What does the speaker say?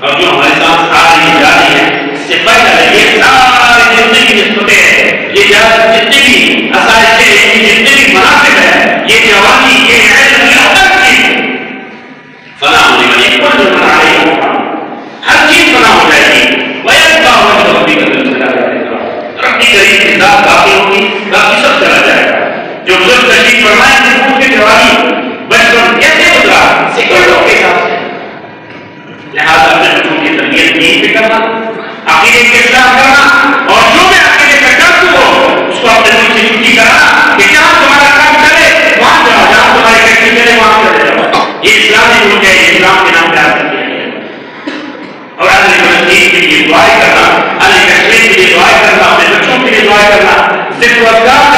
اور جو ہمارے ساتھ آ رہی جا رہی ہے اس سے پہلے یہ ساری زندگی نسبتیں ہیں، یہ جتنے بھی آسائشیں، یہ جتنے بھی مناسب ہے، یہ جوانی، یہ علم، یہ عقل کی فنا ہونے والی کل بنا رہی ہوگا، ہر چیز بنا ہو جائے گی، وَيَبْقَى وَجْهُ رَبِّكَ ذُو الْجَلَالِ وَالْإِكْرَامِ، رب کی کریم کی ذات باقی ہوگی، باقی سب چلا جائے گا۔ جو بزرگ تشریف فرمائے کہ ان کی جوانی بچپن کیسے گزرا، سیکولروں کے حساب سے، لہٰذا اپنے بچوں کی تربیت دین پہ کرنا، عقیدے کی اصلاح کرنا، اور جو بھی عقیدے کا ڈر ہو اس کو اپنے دل سے چھٹی کرنا کہ جہاں تمہارا کام چلے وہاں جاؤ، جہاں تمہاری فیکٹری چلے وہاں چلے جاؤ۔ یہ اسلامی ملک ہے، اسلام کے نام پہ حاصل کیا گیا۔ اور اہل فلسطین کے لیے دعائیں کرنا، اہل کشمیر کے لیے دعائیں کرنا، اپنے بچوں کے لیے دعائیں کرنا، صرف روزگار